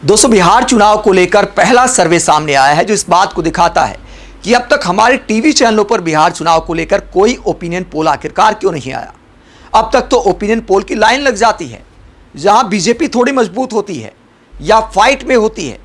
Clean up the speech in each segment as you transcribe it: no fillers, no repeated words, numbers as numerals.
दोस्तों, बिहार चुनाव को लेकर पहला सर्वे सामने आया है जो इस बात को दिखाता है कि अब तक हमारे टीवी चैनलों पर बिहार चुनाव को लेकर कोई ओपिनियन पोल आखिरकार क्यों नहीं आया। अब तक तो ओपिनियन पोल की लाइन लग जाती है। जहां बीजेपी थोड़ी मजबूत होती है या फाइट में होती है,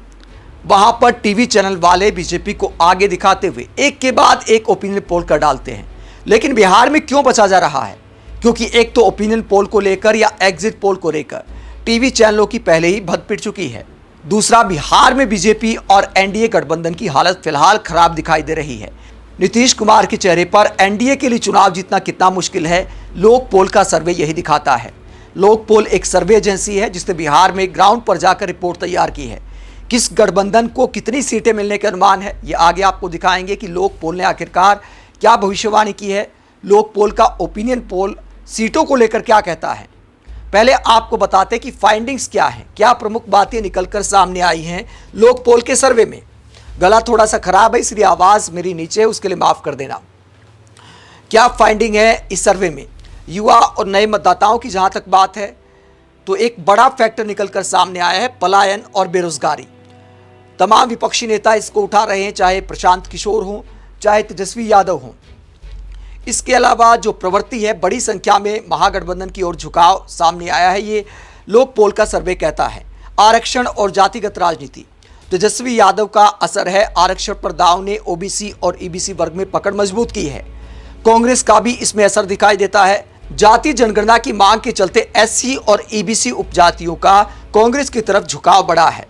वहां पर टीवी चैनल वाले बीजेपी को आगे दिखाते हुए एक के बाद एक ओपिनियन पोल कर डालते हैं। लेकिन बिहार में क्यों बचा जा रहा है? क्योंकि एक तो ओपिनियन पोल को लेकर या एग्जिट पोल को लेकर टीवी चैनलों की पहले ही भद पिट चुकी है। दूसरा, बिहार में बीजेपी और एनडीए गठबंधन की हालत फिलहाल खराब दिखाई दे रही है। नीतीश कुमार के चेहरे पर एनडीए के लिए चुनाव जीतना कितना मुश्किल है, लोक पोल का सर्वे यही दिखाता है। लोक पोल एक सर्वे एजेंसी है जिसने बिहार में ग्राउंड पर जाकर रिपोर्ट तैयार की है। किस गठबंधन को कितनी सीटें मिलने के अनुमान है, ये आगे आपको दिखाएंगे कि लोक पोल ने आखिरकार क्या भविष्यवाणी की है। लोक पोल का ओपिनियन पोल सीटों को लेकर क्या कहता है। पहले आपको बताते कि फाइंडिंग्स क्या है, क्या प्रमुख बातें निकलकर सामने आई हैं लोक पोल के सर्वे में। गला थोड़ा सा खराब है इसलिए आवाज़ मेरी नीचे है, उसके लिए माफ़ कर देना। क्या फाइंडिंग है इस सर्वे में? युवा और नए मतदाताओं की जहां तक बात है तो एक बड़ा फैक्टर निकलकर सामने आया है, पलायन और बेरोजगारी। तमाम विपक्षी नेता इसको उठा रहे हैं, चाहे प्रशांत किशोर हों, चाहे तेजस्वी यादव हों। इसके अलावा जो प्रवृत्ति है, बड़ी संख्या में महागठबंधन की ओर झुकाव सामने आया है, ये लोक पोल का सर्वे कहता है। आरक्षण और जातिगत राजनीति, तेजस्वी यादव का असर है। आरक्षण पर दाव ने ओबीसी और ईबीसी वर्ग में पकड़ मजबूत की है। कांग्रेस का भी इसमें असर दिखाई देता है। जाति जनगणना की मांग के चलते एससी और ईबीसी उपजातियों का कांग्रेस की तरफ झुकाव बढ़ा है।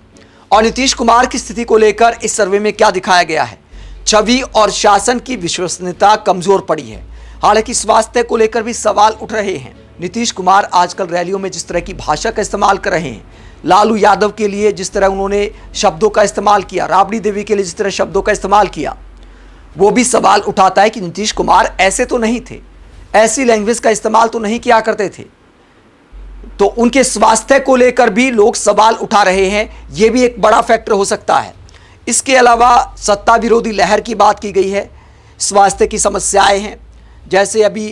और नीतीश कुमार की स्थिति को लेकर इस सर्वे में क्या दिखाया गया है? छवि और शासन की विश्वसनीयता कमजोर पड़ी है। हालांकि स्वास्थ्य को लेकर भी सवाल उठ रहे हैं। नीतीश कुमार आजकल रैलियों में जिस तरह की भाषा का इस्तेमाल कर रहे हैं, लालू यादव के लिए जिस तरह उन्होंने शब्दों का इस्तेमाल किया, राबड़ी देवी के लिए जिस तरह शब्दों का इस्तेमाल किया, वो भी सवाल उठाता है कि नीतीश कुमार ऐसे तो नहीं थे, ऐसी लैंग्वेज का इस्तेमाल तो नहीं किया करते थे। तो उनके स्वास्थ्य को लेकर भी लोग सवाल उठा रहे हैं, ये भी एक बड़ा फैक्टर हो सकता है। इसके अलावा सत्ता विरोधी लहर की बात की गई है। स्वास्थ्य की समस्याएं हैं, जैसे अभी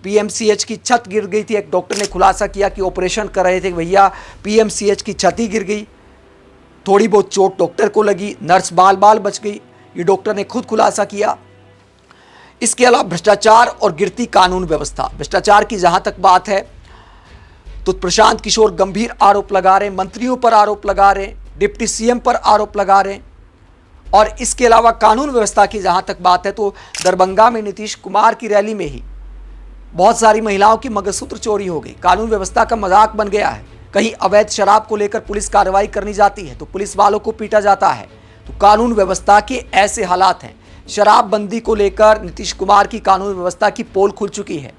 पीएमसीएच की छत गिर गई थी। एक डॉक्टर ने खुलासा किया कि ऑपरेशन कर रहे थे, भैया पीएमसीएच की छत ही गिर गई, थोड़ी बहुत चोट डॉक्टर को लगी, नर्स बाल बाल बच गई, ये डॉक्टर ने खुद खुलासा किया। इसके अलावा भ्रष्टाचार और गिरती कानून व्यवस्था। भ्रष्टाचार की जहां तक बात है तो प्रशांत किशोर गंभीर आरोप लगा रहे हैं, मंत्रियों पर आरोप लगा रहे हैं, डिप्टी सीएम पर आरोप लगा रहे हैं। और इसके अलावा कानून व्यवस्था की जहां तक बात है तो दरभंगा में नीतीश कुमार की रैली में ही बहुत सारी महिलाओं की मंगलसूत्र चोरी हो गई। कानून व्यवस्था का मजाक बन गया है। कहीं अवैध शराब को लेकर पुलिस कार्रवाई करनी जाती है तो पुलिस वालों को पीटा जाता है। तो कानून व्यवस्था के ऐसे हालात हैं। शराबबंदी को लेकर नीतीश कुमार की कानून व्यवस्था की पोल खुल चुकी है।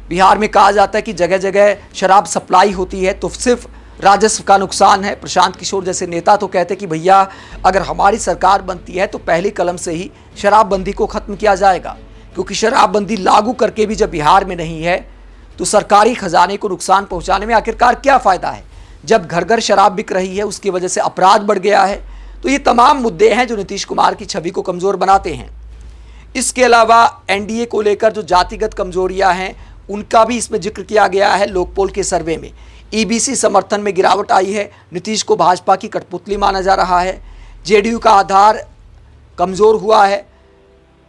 बिहार में कहा जाता है कि जगह जगह शराब सप्लाई होती है तो सिर्फ राजस्व का नुकसान है। प्रशांत किशोर जैसे नेता तो कहते कि भैया अगर हमारी सरकार बनती है तो पहली कलम से ही शराबबंदी को खत्म किया जाएगा, क्योंकि शराबबंदी लागू करके भी जब बिहार में नहीं है तो सरकारी खजाने को नुकसान पहुंचाने में आखिरकार क्या फ़ायदा है। जब घर घर शराब बिक रही है, उसकी वजह से अपराध बढ़ गया है। तो ये तमाम मुद्दे हैं जो नीतीश कुमार की छवि को कमज़ोर बनाते हैं। इसके अलावा एनडीए को लेकर जो जातिगत कमजोरियां हैं उनका भी इसमें जिक्र किया गया है। लोकपोल के सर्वे में ईबीसी समर्थन में गिरावट आई है। नीतीश को भाजपा की कठपुतली माना जा रहा है। जेडीयू का आधार कमज़ोर हुआ है,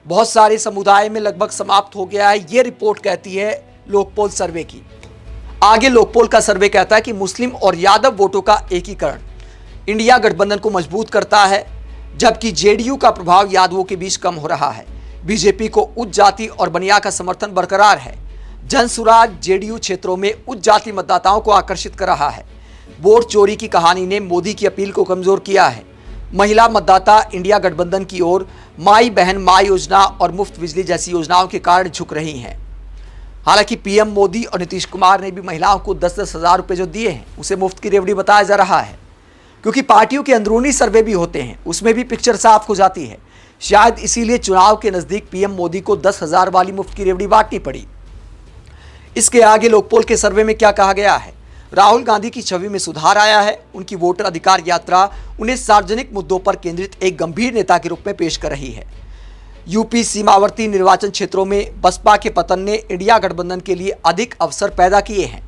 बहुत सारे समुदाय में लगभग समाप्त हो गया है, ये रिपोर्ट कहती है लोकपोल सर्वे की। आगे लोकपोल का सर्वे कहता है कि मुस्लिम और यादव वोटों का एकीकरण इंडिया गठबंधन को मजबूत करता है, जबकि जेडीयू का प्रभाव यादवों के बीच कम हो रहा है। बीजेपी को उच्च जाति और बनिया का समर्थन बरकरार है। जनसुराज जेडीयू क्षेत्रों में उच्च जाति मतदाताओं को आकर्षित कर रहा है। वोट चोरी की कहानी ने मोदी की अपील को कमजोर किया है। महिला मतदाता इंडिया गठबंधन की ओर माई बहन माई योजना और मुफ्त बिजली जैसी योजनाओं के कारण झुक रही हैं। हालांकि पीएम मोदी और नीतीश कुमार ने भी महिलाओं को 10-10 हज़ार रुपये जो दिए हैं उसे मुफ्त की रेवड़ी बताया जा रहा है, क्योंकि पार्टियों के अंदरूनी सर्वे भी होते हैं, उसमें भी पिक्चर साफ हो जाती है। शायद इसीलिए चुनाव के नज़दीक पीएम मोदी को 10,000 वाली मुफ्त की रेवड़ी बांटनी पड़ी। इसके आगे लोकपोल के सर्वे में क्या कहा गया है? राहुल गांधी की छवि में सुधार आया है। उनकी वोटर अधिकार यात्रा उन्हें सार्वजनिक मुद्दों पर केंद्रित एक गंभीर नेता के रूप में पेश कर रही है। यूपी सीमावर्ती निर्वाचन क्षेत्रों में बसपा के पतन ने इंडिया गठबंधन के लिए अधिक अवसर पैदा किए हैं।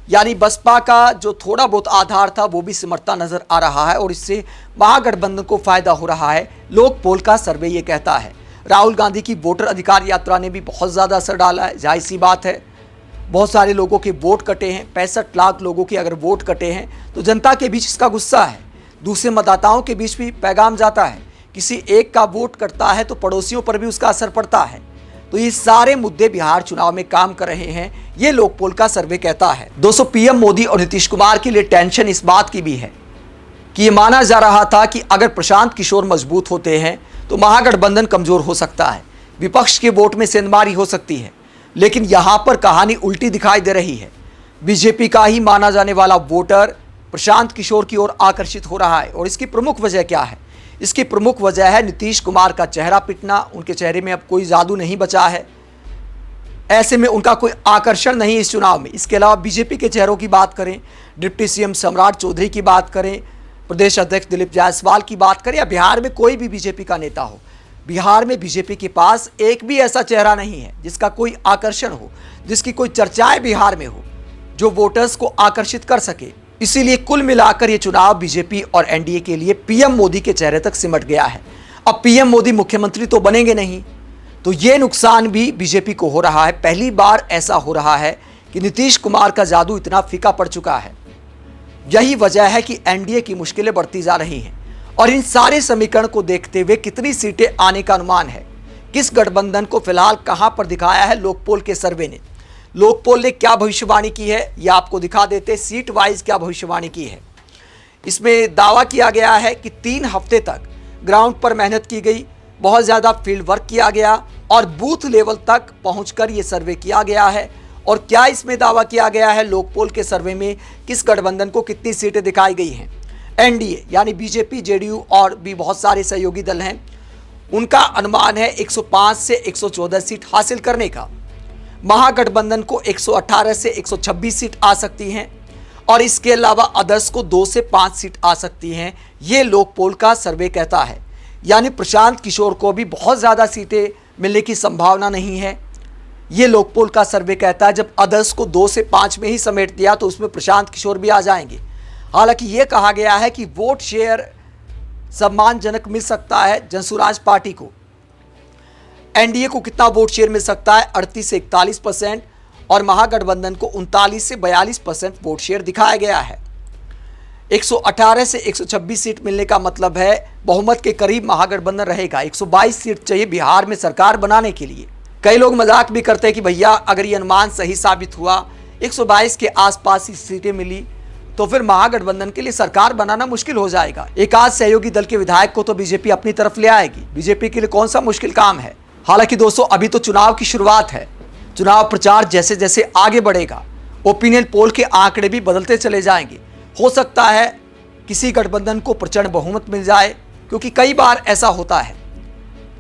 यानी बसपा का जो थोड़ा बहुत आधार था वो भी सिमटता नजर आ रहा है और इससे महागठबंधन को फायदा हो रहा है। लोक पोल का सर्वे ये कहता है। राहुल गांधी की वोटर अधिकार यात्रा ने भी बहुत ज़्यादा असर डाला है, जाहिर सी बात है। बहुत सारे लोगों के वोट कटे हैं, 65 लाख लोगों के अगर वोट कटे हैं तो जनता के बीच इसका गुस्सा है, दूसरे मतदाताओं के बीच भी पैगाम जाता है। किसी एक का वोट कटता है तो पड़ोसियों पर भी उसका असर पड़ता है। तो ये सारे मुद्दे बिहार चुनाव में काम कर रहे हैं, ये लोकपोल का सर्वे कहता है। दोस्तों, पीएम मोदी और नीतीश कुमार के लिए टेंशन इस बात की भी है कि ये माना जा रहा था कि अगर प्रशांत किशोर मजबूत होते हैं तो महागठबंधन कमजोर हो सकता है, विपक्ष के वोट में सेंधमारी हो सकती है। लेकिन यहां पर कहानी उल्टी दिखाई दे रही है। बीजेपी का ही माना जाने वाला वोटर प्रशांत किशोर की ओर आकर्षित हो रहा है। और इसकी प्रमुख वजह क्या है? इसकी प्रमुख वजह है नीतीश कुमार का चेहरा पिटना। उनके चेहरे में अब कोई जादू नहीं बचा है, ऐसे में उनका कोई आकर्षण नहीं इस चुनाव में। इसके अलावा बीजेपी के चेहरों की बात करें, डिप्टी सीएम सम्राट चौधरी की बात करें, प्रदेश अध्यक्ष दिलीप जायसवाल की बात करें, या बिहार में कोई भी बीजेपी का नेता हो, बिहार में बीजेपी के पास एक भी ऐसा चेहरा नहीं है जिसका कोई आकर्षण हो, जिसकी कोई चर्चाएं बिहार में हो, जो वोटर्स को आकर्षित कर सके। इसीलिए कुल मिलाकर ये चुनाव बीजेपी और एनडीए के लिए पीएम मोदी के चेहरे तक सिमट गया है। अब पीएम मोदी मुख्यमंत्री तो बनेंगे नहीं, तो ये नुकसान भी बीजेपी को हो रहा है। पहली बार ऐसा हो रहा है कि नीतीश कुमार का जादू इतना फीका पड़ चुका है। यही वजह है कि एनडीए की मुश्किलें बढ़ती जा रही हैं। और इन सारे समीकरण को देखते हुए कितनी सीटें आने का अनुमान है, किस गठबंधन को फिलहाल कहां पर दिखाया है लोकपोल के सर्वे ने, लोकपोल ने क्या भविष्यवाणी की है, यह आपको दिखा देते। सीट वाइज क्या भविष्यवाणी की है, इसमें दावा किया गया है कि 3 हफ्ते तक ग्राउंड पर मेहनत की गई, बहुत ज़्यादा फील्ड वर्क किया गया और बूथ लेवल तक पहुंचकर ये सर्वे किया गया है। और क्या इसमें दावा किया गया है लोकपोल के सर्वे में, किस गठबंधन को कितनी सीटें दिखाई गई हैं। एनडीए यानी बीजेपी, जेडीयू और भी बहुत सारे सहयोगी दल हैं, उनका अनुमान है 105 से 114 सीट हासिल करने का। महागठबंधन को 118 से 126 सीट आ सकती हैं और इसके अलावा अदर्स को 2 से 5 सीट आ सकती हैं, ये लोकपोल का सर्वे कहता है। यानी प्रशांत किशोर को भी बहुत ज़्यादा सीटें मिलने की संभावना नहीं है, ये लोकपोल का सर्वे कहता है। जब अदर्स को 2 से 5 में ही समेट दिया तो उसमें प्रशांत किशोर भी आ जाएंगे। हालांकि ये कहा गया है कि वोट शेयर सम्मानजनक मिल सकता है जनसुराज पार्टी को। एनडीए को कितना वोट शेयर मिल सकता है? 38 से 41% और महागठबंधन को 39 से 42% वोट शेयर दिखाया गया है। 118 से 126 सीट मिलने का मतलब है बहुमत के करीब महागठबंधन रहेगा। 122 सीट चाहिए बिहार में सरकार बनाने के लिए। कई लोग मजाक भी करते हैं कि भैया अगर ये अनुमान सही साबित हुआ, 122 के आसपास ही सीटें मिली तो फिर महागठबंधन के लिए सरकार बनाना मुश्किल हो जाएगा। एक आध सहयोगी दल के विधायक को तो बीजेपी अपनी तरफ ले आएगी, बीजेपी के लिए कौन सा मुश्किल काम है। हालांकि दोस्तों, अभी तो चुनाव की शुरुआत है। चुनाव प्रचार जैसे जैसे आगे बढ़ेगा, ओपिनियन पोल के आंकड़े भी बदलते चले जाएंगे। हो सकता है किसी गठबंधन को प्रचंड बहुमत मिल जाए, क्योंकि कई बार ऐसा होता है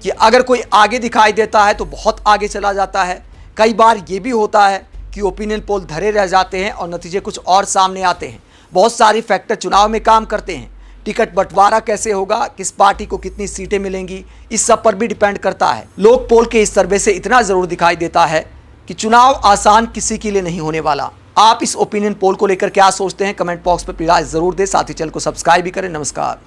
कि अगर कोई आगे दिखाई देता है तो बहुत आगे चला जाता है। कई बार ये भी होता है कि ओपिनियन पोल धरे रह जाते हैं और नतीजे कुछ और सामने आते हैं। बहुत सारे फैक्टर चुनाव में काम करते हैं। टिकट बंटवारा कैसे होगा, किस पार्टी को कितनी सीटें मिलेंगी, इस सब पर भी डिपेंड करता है। लोकपोल के इस सर्वे से इतना जरूर दिखाई देता है कि चुनाव आसान किसी के लिए नहीं होने वाला। आप इस ओपिनियन पोल को लेकर क्या सोचते हैं, कमेंट बॉक्स पर प्लीज जरूर दें। साथ ही चैनल को सब्सक्राइब भी करें। नमस्कार।